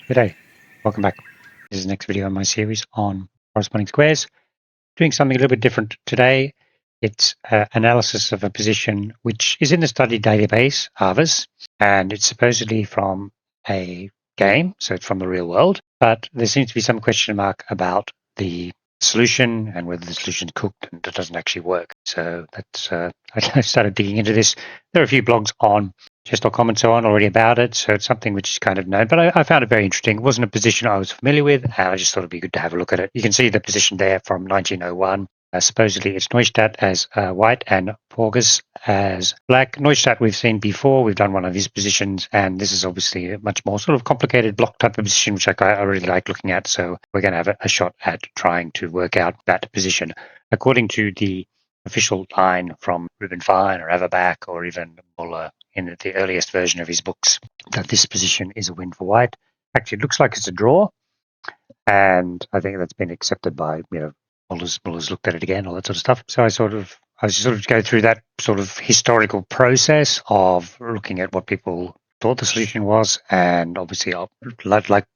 Good day. Welcome back. This is the next video in my series on corresponding squares. Doing something a little bit different today. It's analysis of a position which is in the study database, Harvest, and it's supposedly from a game, so it's from the real world, but there seems to be some question mark about the solution and whether the solution's cooked and it doesn't actually work. So that's I started digging into this. There are a few blogs on chess.com and so on already about it, so it's something which is kind of known, but I found it very interesting. It wasn't a position I was familiar with, and I just thought it'd be good to have a look at it. You can see the position there from 1901. Supposedly it's Neustadtl as white and Porges as black. Neustadtl we've seen before. We've done one of his positions, and this is obviously a much more sort of complicated block type of position, which I really like looking at. So we're going to have a shot at trying to work out that position. According to the official line from Reuben Fine or Averbach or even Muller in the earliest version of his books, that this position is a win for white. Actually, it looks like it's a draw, and I think that's been accepted by, Muller's looked at it again, all that sort of stuff. So I sort of go through that sort of historical process of looking at what people thought the solution was, and obviously like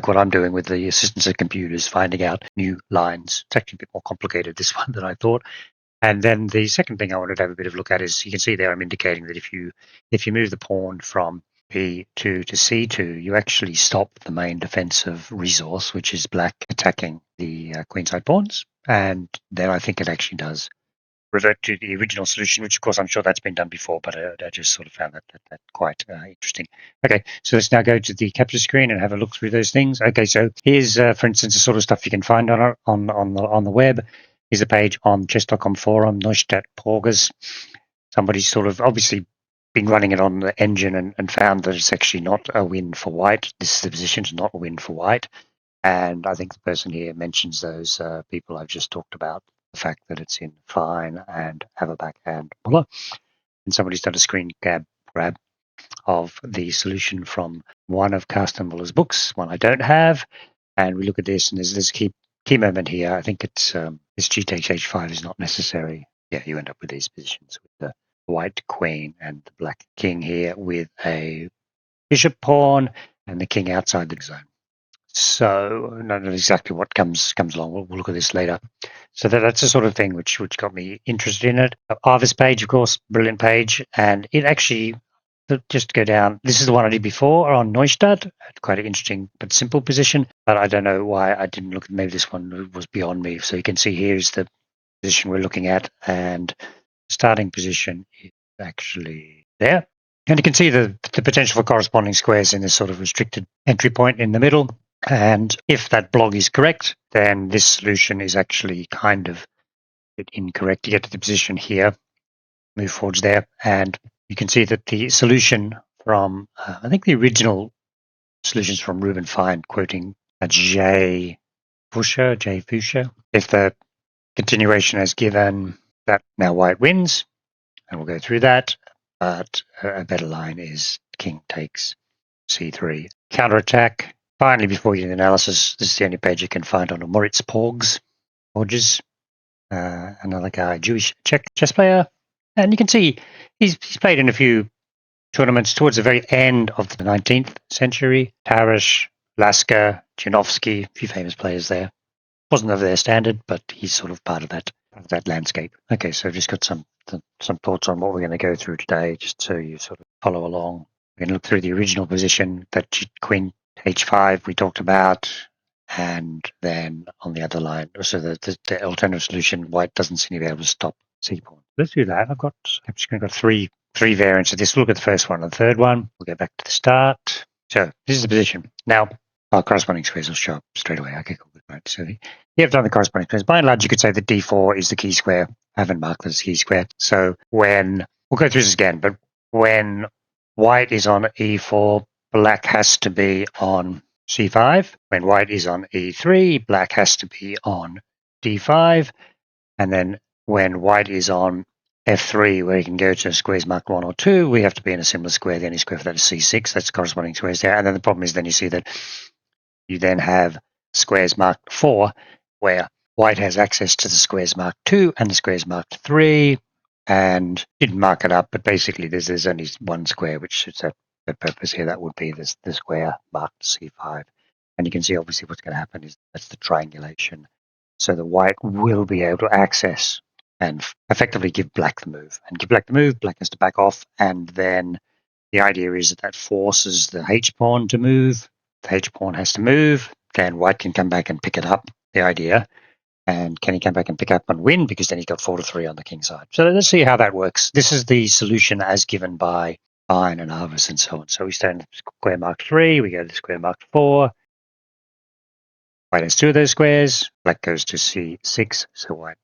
what I'm doing with the assistance of computers, finding out new lines. It's actually a bit more complicated, this one, than I thought. And then the second thing I wanted to have a bit of a look at is, you can see there I'm indicating that if you move the pawn from P2 to C2, you actually stop the main defensive resource, which is black attacking the queenside pawns. And then I think it actually does revert to the original solution, which of course I'm sure that's been done before, but I just sort of found that quite interesting. Okay, so let's now go to the capture screen and have a look through those things. Okay, so here's, for instance, the sort of stuff you can find on the web. Here's a page on chess.com forum, Neustadtl-Porges. Somebody's sort of obviously been running it on the engine and found that it's actually not a win for white. This is the position, it's not a win for white. And I think the person here mentions those people I've just talked about, the fact that it's in Fine and Averbach and Muller. And somebody's done a screen grab of the solution from one of Carsten Muller's books, one I don't have. And we look at this, and there's this key moment here. I think it's this G takes H5 is not necessary. Yeah, you end up with these positions with the white queen and the black king here with a bishop pawn and the king outside the zone. So not exactly what comes along. We'll look at this later. So that's the sort of thing which got me interested in it. Arvis page, of course, brilliant page, and it actually, just to go down, this is the one I did before on Neustadtl. Quite an interesting but simple position, but I don't know why I didn't look at, maybe this one was beyond me. So you can see here is the position we're looking at, and the starting position is actually there. And you can see the potential for corresponding squares in this sort of restricted entry point in the middle. And if that blog is correct, then this solution is actually kind of a bit incorrect. You get to the position here, move forwards there, and you can see that the solution from, I think the original solutions from Reuben Fine, quoting J. Fuscher. If the continuation is given, that now white wins, and we'll go through that. But a better line is king takes C3. Counterattack. Finally, before you do the analysis, this is the only page you can find on a Porges, another guy, Jewish Czech chess player. And you can see he's played in a few tournaments towards the very end of the 19th century. Tarash, Lasker, Janovsky, a few famous players there. Wasn't of their standard, but he's sort of part of that landscape. Okay, so I've just got some thoughts on what we're going to go through today, just so you sort of follow along. We're going to look through the original position, that queen H5 we talked about, and then on the other line, so the alternative solution, white doesn't seem to be able to stop C pawn. Let's do that. I've got three variants of this. We'll look at the first one and the third one. We'll go back to the start. So this is the position. Now, our corresponding squares will show up straight away. Okay, cool. Right. So you have done the corresponding squares. By and large, you could say that D4 is the key square. I haven't marked that as key square. So we'll go through this again, but when white is on E4, black has to be on C5. When white is on E3, black has to be on D5. And then when white is on F3, where you can go to squares marked 1 or 2, we have to be in a similar square. The only square for that is C6. That's corresponding squares there. And then the problem is then you see that you then have squares marked 4, where white has access to the squares marked 2 and the squares marked 3. And didn't mark it up, but basically there's only one square which suits that the purpose here, that would be this the square marked c5. And you can see obviously what's going to happen is that's the triangulation. So the white will be able to access and effectively give black the move. And give black the move, black has to back off, and then the idea is that forces the h-pawn to move. The h-pawn has to move, then white can come back and pick it up, the idea. And can he come back and pick up and win? Because then he's got 4-3 on the king side. So let's see how that works. This is the solution as given by Fine and Harvest and so on. So we start in the square marked 3, we go to the square marked 4. White has 2 of those squares. Black goes to c6, so white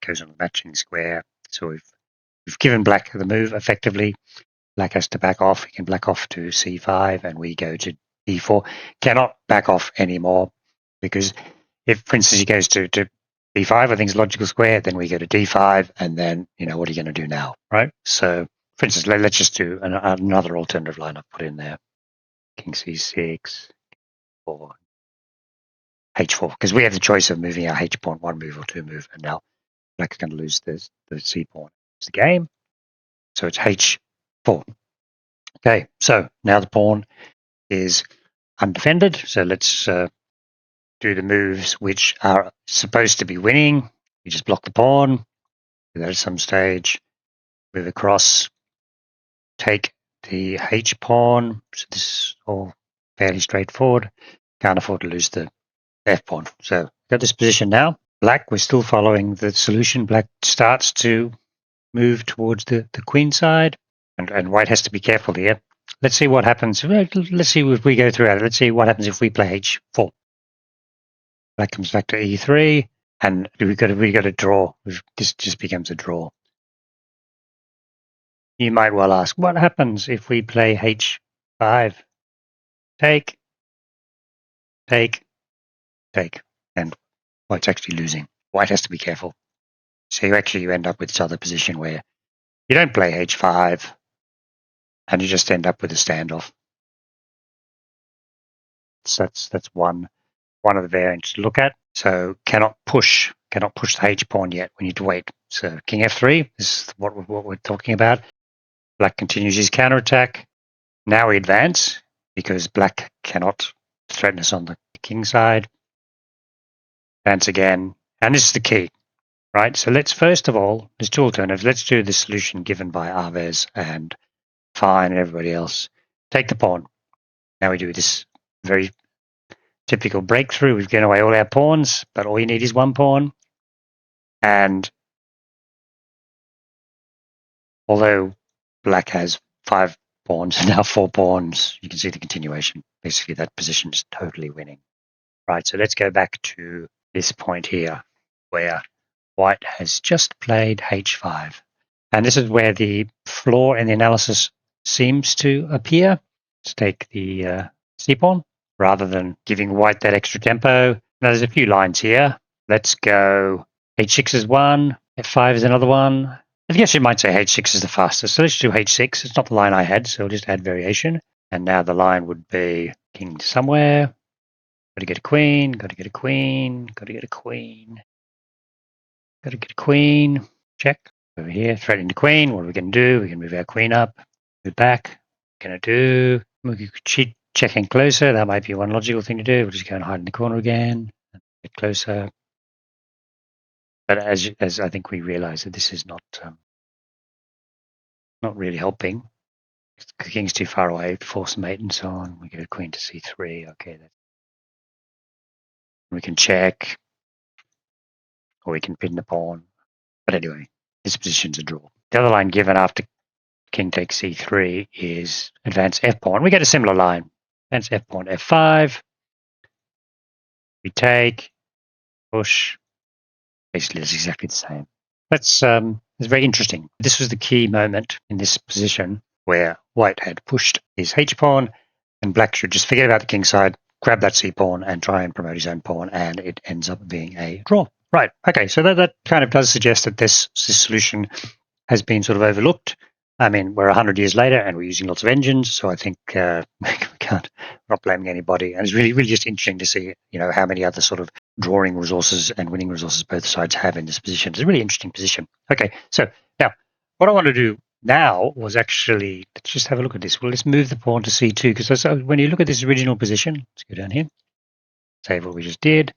goes on the matching square. So we've given black the move effectively. Black has to back off. He can back off to c5, and we go to d4. Cannot back off anymore, because if, for instance, he goes to d5, I think it's logical square, then we go to d5, and then, what are you going to do now, right? So, for instance, let's just do another alternative line I've put in there. King c6, 4, h4, because we have the choice of moving our h-pawn 1 move or 2 move, and now black's going to lose the c-pawn. It's the game, so it's h4. Okay, so now the pawn is undefended, so let's do the moves which are supposed to be winning. You just block the pawn, do that at some stage, move across, take the h-pawn. So this is all fairly straightforward. Can't afford to lose the f-pawn. So got this position now. Black, we're still following the solution. Black starts to move towards the queen side, and white has to be careful here. Let's see what happens. Let's see if we go through it. Let's see what happens if we play h4. Black comes back to e3, and we got to draw. This just becomes a draw. You might well ask, what happens if we play h5? Take, take, take, and white's actually losing. White has to be careful. So you end up with this other position where you don't play h5, and you just end up with a standoff. So that's one of the variants to look at. So cannot push the h-pawn yet. We need to wait. So king f3 is what we're talking about. Black continues his counterattack. Now we advance because black cannot threaten us on the king side. Advance again, and this is the key, right? So let's first of all, there's 2 alternatives. Let's do the solution given by Arves and Fine and everybody else. Take the pawn. Now we do this very typical breakthrough. We've given away all our pawns, but all you need is 1 pawn. And although black has 5 pawns and now 4 pawns, you can see the continuation. Basically, that position is totally winning. Right, so let's go back to this point here where white has just played h5. And this is where the flaw in the analysis seems to appear. Let's take the c-pawn rather than giving white that extra tempo. Now, there's a few lines here. Let's go h6 is one, f5 is another one. I guess you might say h6 is the fastest. So let's do h6. It's not the line I had, so I'll just add variation. And now the line would be king somewhere. Got to get a queen, got to get a queen, got to get a queen. Got to get a queen. Check. Over here, threatening the queen. What are we going to do? We're going to move our queen up, move back. What are we going to do? We could cheat, check in closer. That might be one logical thing to do. We'll just go and hide in the corner again. Get closer. But as I think we realize that this is not really helping. The king's too far away, force mate and so on. We get a queen to c3. Okay, we can check, or we can pin the pawn. But anyway, this position's a draw. The other line given after king takes c3 is advance f-pawn. We get a similar line. Advance f-pawn, f5. We take, push. Basically, it's exactly the same. That's it's very interesting. This was the key moment in this position where white had pushed his h-pawn, and black should just forget about the king side, grab that c-pawn, and try and promote his own pawn, and it ends up being a draw. Right. Okay. So that kind of does suggest that this solution has been sort of overlooked. I mean, we're 100 years later, and we're using lots of engines, so I think we're not blaming anybody. And it's really just interesting to see, how many other sort of drawing resources and winning resources both sides have in this position. It's a really interesting position. Okay. So now, what I want to do now was actually, let's just have a look at this. Well, let's move the pawn to c2, because when you look at this original position, let's go down here, save what we just did,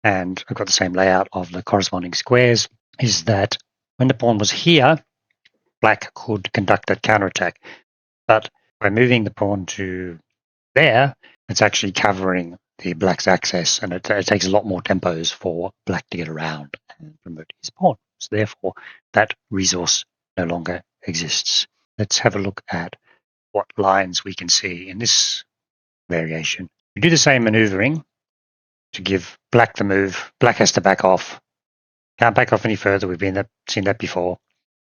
and I've got the same layout of the corresponding squares, is that when the pawn was here, black could conduct a counterattack. But by moving the pawn to there, it's actually covering the black's access, and it takes a lot more tempos for black to get around and promote his pawn. So therefore, that resource no longer exists. Let's have a look at what lines we can see in this variation. We do the same maneuvering to give black the move. Black has to back off. Can't back off any further. We've seen that before.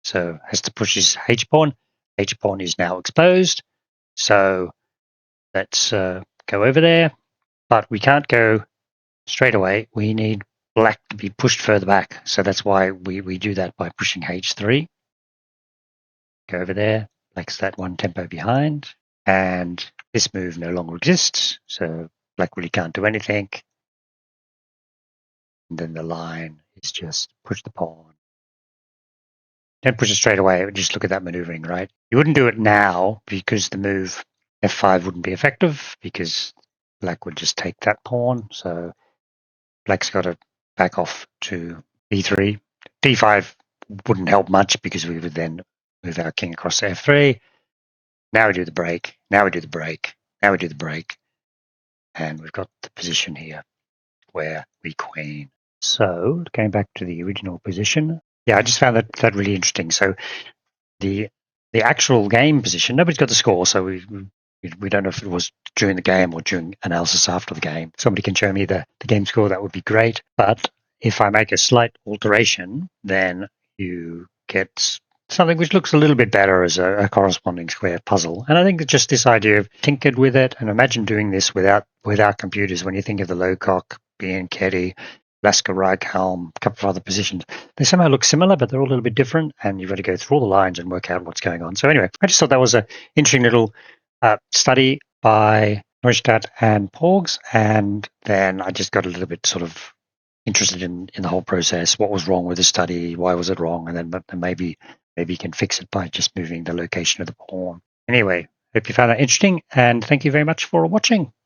So has to push his h-pawn. H-pawn is now exposed. So let's go over there. But we can't go straight away. We need black to be pushed further back. So that's why we do that by pushing h3. Go over there. Black's that one tempo behind. And this move no longer exists. So black really can't do anything. And then the line is just push the pawn. Don't push it straight away. Just look at that maneuvering, right? You wouldn't do it now because the move f5 wouldn't be effective because black would just take that pawn. So black's got to back off to b3. d5 wouldn't help much because we would then move our king across to f3. Now we do the break. Now we do the break. Now we do the break. And we've got the position here where we queen. So going back to the original position. Yeah, I just found that really interesting. So the actual game position, nobody's got the score, so we don't know if it was during the game or during analysis after the game. Somebody can show me the game score, that would be great. But if I make a slight alteration, then you get something which looks a little bit better as a corresponding square puzzle. And I think that just this idea of tinkered with it, and imagine doing this without computers. When you think of the Lowcock, Bianchetti, Lasker, Reichhelm, a couple of other positions, they somehow look similar, but they're all a little bit different, and you've got to go through all the lines and work out what's going on. So anyway, I just thought that was an interesting little study by Neustadtl and Porges, and then I just got a little bit sort of interested in the whole process. What was wrong with the study? Why was it wrong? And then maybe you can fix it by just moving the location of the pawn. Anyway, hope you found that interesting, and thank you very much for watching.